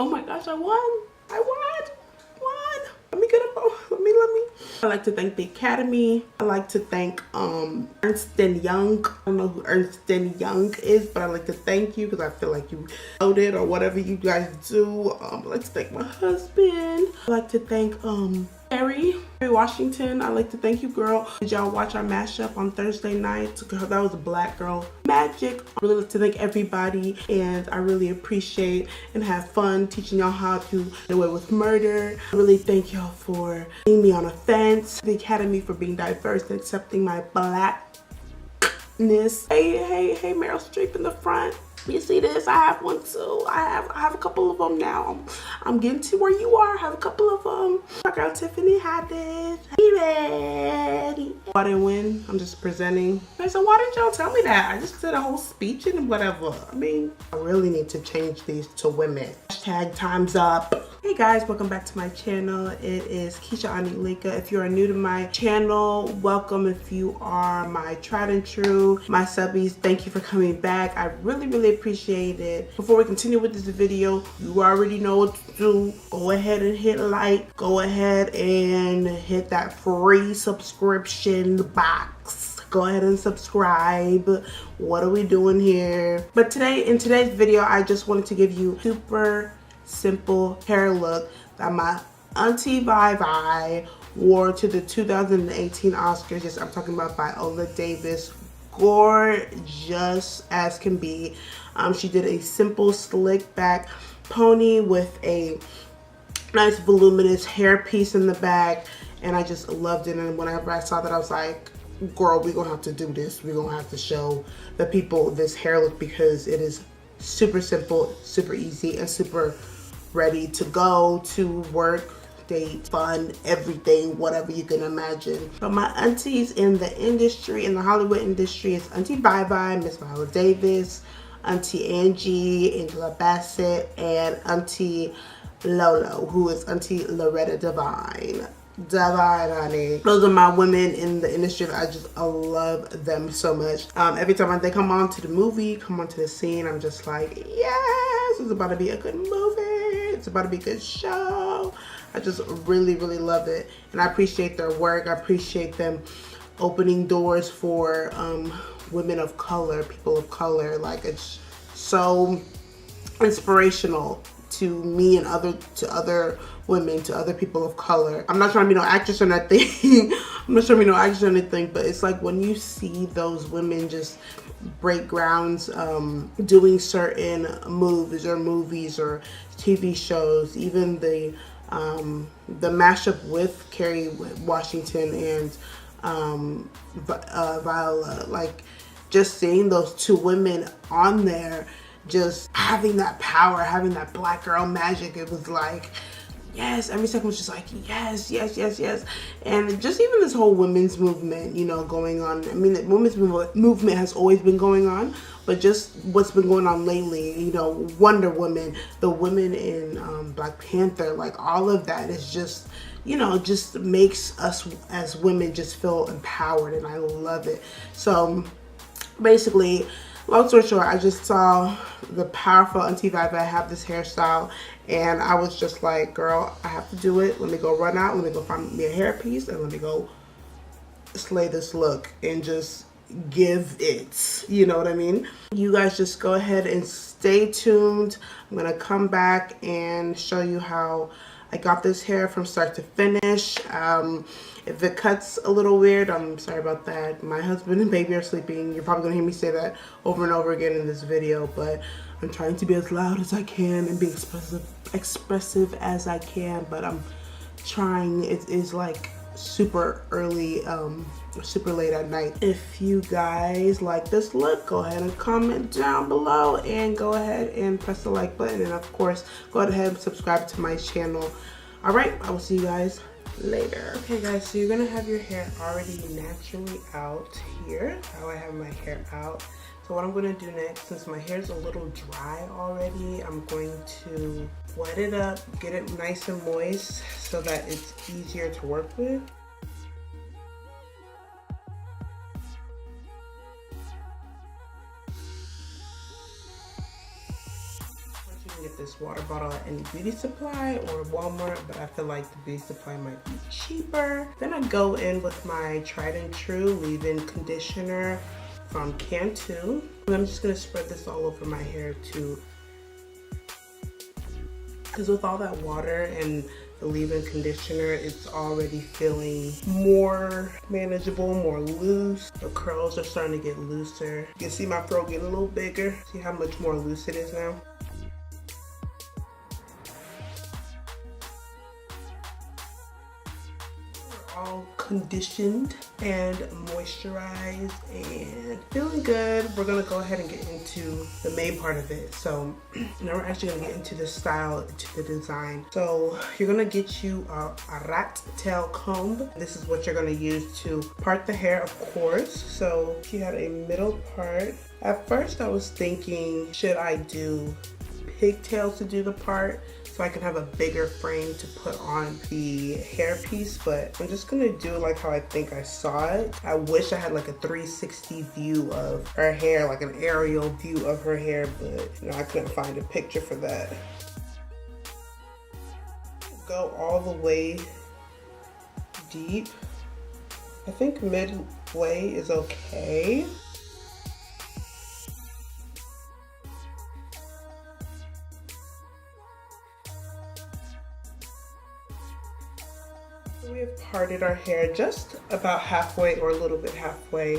Oh my gosh, I won. I won. Let me get up. Let me. I like to thank the Academy. I like to thank Ernst & Young. I don't know who Ernst & Young is, but I like to thank you because I feel like you wrote it or whatever you guys do. I like to thank my husband. I like to thank Harry Washington. I like to thank you, girl. Did y'all watch our mashup on Thursday night? That was a Black Girl Magic. I really like to thank everybody, and I really appreciate and have fun teaching y'all how to get away with murder. I really thank y'all for being me on a fence. The Academy for being diverse and accepting my blackness. Hey, Meryl Streep in the front. You see this? I have one too. I have a couple of them now. I'm getting to where you are. I have a couple of them. My girl Tiffany had this. Hey, ready? I didn't win. I'm just presenting. So why didn't y'all tell me that? I just did a whole speech and whatever. I mean, I really need to change these to women. Hashtag time's up. Hey guys, welcome back to my channel. It is Keisha Anilika. If you are new to my channel, welcome. If you are my tried and true, my subbies, thank you for coming back. I really appreciate it. Before we continue with this video, you already know what to do. Go ahead and hit like. Go ahead and hit that free subscription box. Go ahead and subscribe. What are we doing here? But today, in today's video, I just wanted to give you super simple hair look that my auntie Vivi wore to the 2018 Oscars. Yes, I'm talking about Viola Davis. Gorgeous as can be. She did a simple slick back pony with a nice voluminous hair piece in the back, and I just loved it. And whenever I saw that, I was like, girl, we're gonna have to do this. We're gonna have to show the people this hair look because it is super simple, super easy, and super ready to go to work, date, fun, everything, whatever you can imagine. But my aunties in the industry, in the Hollywood industry, is Auntie Vivi, Miss Viola Davis, Auntie Angie, Angela Bassett, and Auntie Lolo, who is Auntie Loretta Devine. Honey. Those are my women in the industry. I love them so much. Every time they come on to the movie, come on to the scene, I'm just like, yes, it's about to be a good movie. It's about to be a good show. I just really love it, and I appreciate their work. I appreciate them opening doors for women of color, people of color. Like, it's so inspirational to me and other women, to other people of color. I'm not trying to be no actress or nothing. I'm not trying to be no actress or anything, but it's like when you see those women just break grounds, doing certain moves or movies or TV shows, even the mashup with Kerry Washington and Viola, like just seeing those two women on there, just having that power, having that Black girl magic, it was like, yes, every second was just like, yes. And just even this whole women's movement, you know, going on. I mean, the women's movement has always been going on, but just what's been going on lately, you know, Wonder Woman, the women in Black Panther, like all of that is just, you know, just makes us as women just feel empowered, and I love it. So basically, long story short, I just saw the powerful Auntie Vivi have this hairstyle, and I was just like, girl, I have to do it. Let me go run out. Let me go find me a hairpiece, and let me go slay this look and just give it. You know what I mean? You guys just go ahead and stay tuned. I'm going to come back and show you how I got this hair from start to finish. If it cuts a little weird, I'm sorry about that. My husband and baby are sleeping. You're probably gonna hear me say that over and over again in this video, but I'm trying to be as loud as I can and be expressive as I can, but I'm trying. It is like super early, super late at night. If you guys like this look, go ahead and comment down below, and go ahead and press the like button, and of course go ahead and subscribe to my channel. All right, I will see you guys later. Okay guys, so you're gonna have your hair already naturally out here, how I have my hair out. So what I'm gonna do next, since my hair's a little dry already, I'm going to wet it up, get it nice and moist so that it's easier to work with. Once you can get this this water bottle at any beauty supply or Walmart, but I feel like the beauty supply might be cheaper. Then I go in with my tried and true leave-in conditioner from Cantu. And I'm just gonna spread this all over my hair too. Because with all that water and the leave-in conditioner, it's already feeling more manageable, more loose. The curls are starting to get looser. You can see my fro getting a little bigger. See how much more loose it is now? All conditioned and moisturized and feeling good. We're gonna go ahead and get into the main part of it. So now we're actually gonna get into the style, into the design. So you're gonna get you a rat tail comb. This is what you're gonna use to part the hair, of course. So she had a middle part. At first I was thinking, should I do pigtails to do the part, so I can have a bigger frame to put on the hairpiece, but I'm just gonna do it like how I think I saw it. I wish I had like a 360 view of her hair, like an aerial view of her hair, but you know, I couldn't find a picture for that. Go all the way deep. I think midway is okay. We have parted our hair just about halfway or a little bit halfway.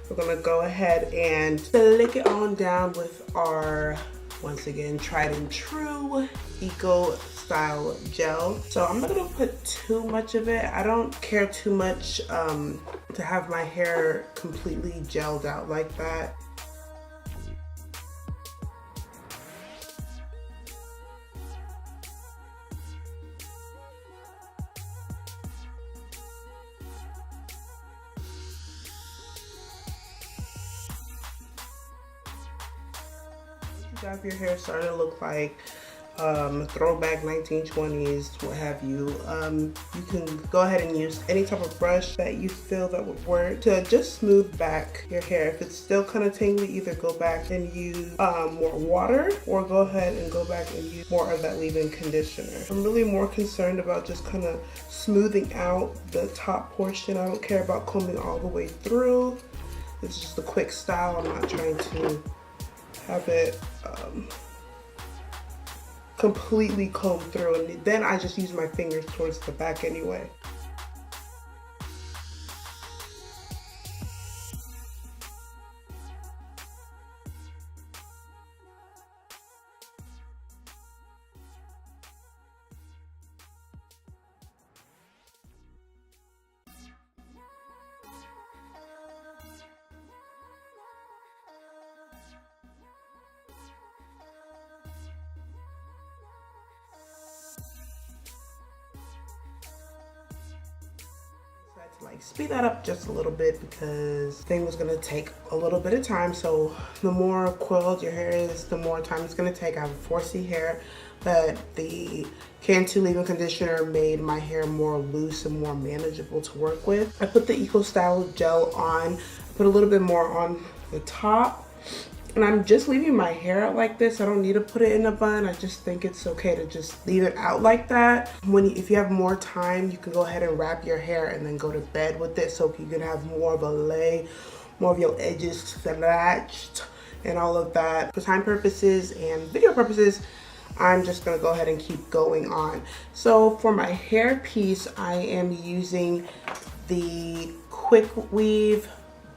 We're gonna go ahead and slick it on down with our, once again, tried and true Eco Style gel. So I'm not gonna put too much of it. I don't care too much to have my hair completely gelled out like that. Have your hair starting to look like throwback 1920s, what have you. You can go ahead and use any type of brush that you feel that would work to just smooth back your hair. If it's still kind of tingly, either go back and use more water, or go ahead and go back and use more of that leave-in conditioner. I'm really more concerned about just kind of smoothing out the top portion. I don't care about combing all the way through. It's just a quick style. I'm not trying to have it completely combed through, and then I just use my fingers towards the back anyway. Like speed that up just a little bit because the thing was gonna take a little bit of time. So the more coiled your hair is, the more time it's gonna take. I have 4C hair, but the Cantu leave-in conditioner made my hair more loose and more manageable to work with. I put the Eco Style gel on, I put a little bit more on the top, and I'm just leaving my hair out like this. I don't need to put it in a bun. I just think it's okay to just leave it out like that. If you have more time, you can go ahead and wrap your hair and then go to bed with it, so you can have more of a lay, more of your edges snatched and all of that. For time purposes and video purposes, I'm just gonna go ahead and keep going on. So for my hair piece, I am using the Quick Weave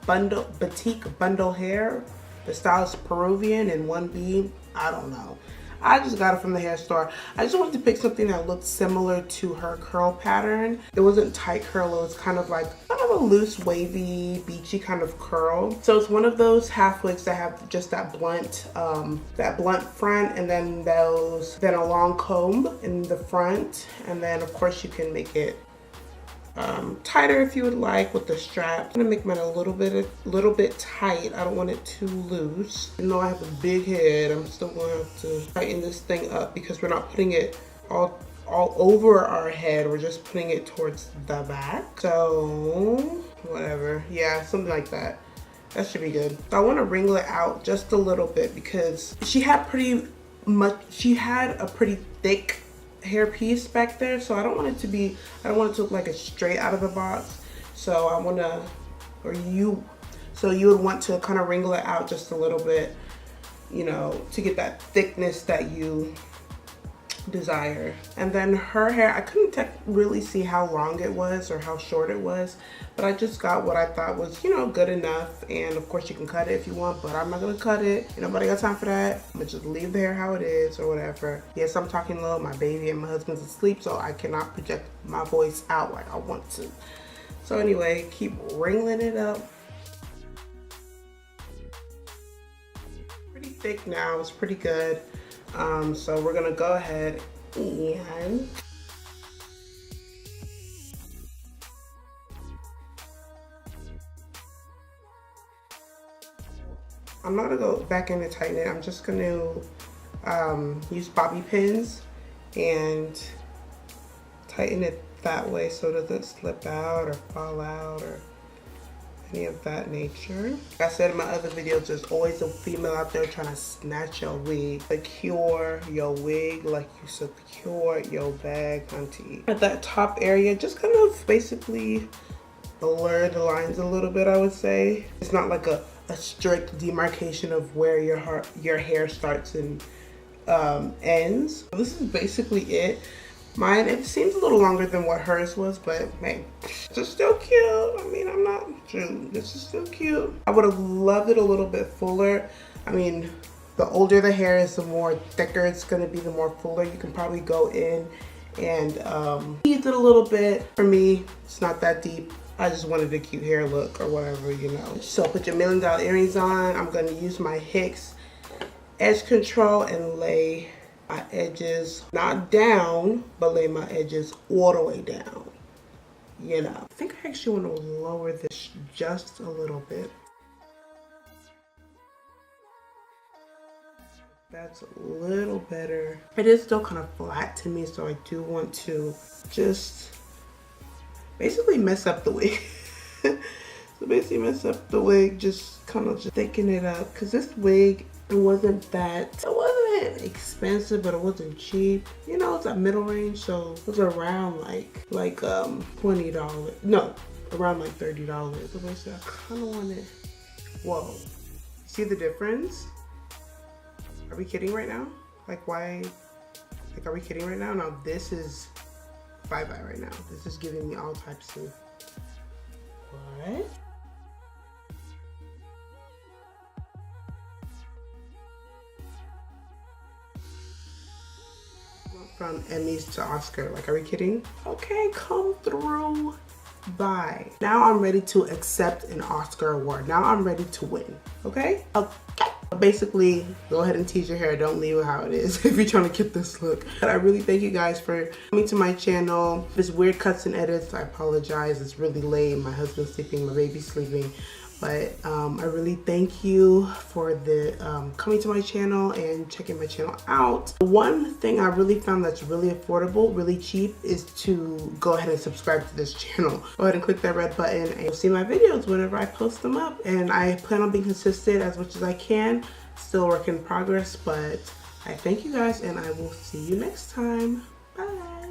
Batik Bundle Hair. The style is Peruvian and 1B. I don't know. I just got it from the hair store. I just wanted to pick something that looked similar to her curl pattern. It wasn't tight curl. It was kind of a loose, wavy, beachy kind of curl. So it's one of those half wigs that have just that blunt front, and then a long comb in the front, and then of course you can make it tighter if you would like with the strap. I'm gonna make mine a little bit tight. I don't want it too loose. Even though I have a big head, I'm still going to have to tighten this thing up because we're not putting it all over our head. We're just putting it towards the back. So whatever, yeah, something like that. That should be good. So I want to wrinkle it out just a little bit because she had pretty much, she had a pretty thick hair piece back there, so I don't want it to be, I don't want it to look like it's straight out of the box. So I want to, so you would want to kind of wrinkle it out just a little bit, you know, to get that thickness that you desire. And then her hair, I couldn't really see how long it was or how short it was, but I just got what I thought was, you know, good enough. And of course you can cut it if you want, but I'm not gonna cut it. Ain't nobody got time for that. I'm gonna just leave the hair how it is or whatever. Yes, I'm talking low. My baby and my husband's asleep, so I cannot project my voice out like I want to. So anyway, keep wrinkling it up. Pretty thick now, it's pretty good. So we're gonna go ahead and I'm not gonna go back in and tighten it. I'm just gonna use bobby pins and tighten it that way so it doesn't slip out or fall out or any of that nature. Like I said in my other videos, there's always a female out there trying to snatch your wig, secure your wig like you secure your bag, auntie. At that top area, just kind of basically blur the lines a little bit, I would say. It's not like a strict demarcation of where your hair starts and ends. This is basically it. Mine, it seems a little longer than what hers was, but man, this is still cute. I mean, I'm not true. This is still cute. I would have loved it a little bit fuller. I mean, the older the hair is, the more thicker it's gonna be, the more fuller. You can probably go in and ease it a little bit. For me, it's not that deep. I just wanted a cute hair look or whatever, you know. So put your $1 million earrings on. I'm gonna use my Hicks edge control and lay my edges not down, but lay my edges all the way down, you know. I think I actually want to lower this just a little bit. That's a little better. It is still kind of flat to me, so I do want to just basically mess up the wig. So basically mess up the wig, just kind of just thicken it up, because this wig, it wasn't expensive, but it wasn't cheap. You know, it's a middle range, so it was around like $20. No, around like $30. So basically, I kind of want it. Whoa, see the difference? Are we kidding right now? Like why? Like, are we kidding right now? Now this is bye-bye right now. This is giving me all types of what? From Emmys to Oscar. Like, are we kidding? Okay, come through. Bye. Now I'm ready to accept an Oscar award. Now I'm ready to win. Okay? Okay. Basically, go ahead and tease your hair. Don't leave it how it is if you're trying to get this look. But I really thank you guys for coming to my channel. If it's weird cuts and edits, I apologize. It's really late. My husband's sleeping. My baby's sleeping. But I really thank you for the coming to my channel and checking my channel out. One thing I really found that's really affordable, really cheap, is to go ahead and subscribe to this channel. Go ahead and click that red button and you'll see my videos whenever I post them up. And I plan on being consistent as much as I can. Still work in progress, but I thank you guys and I will see you next time. Bye.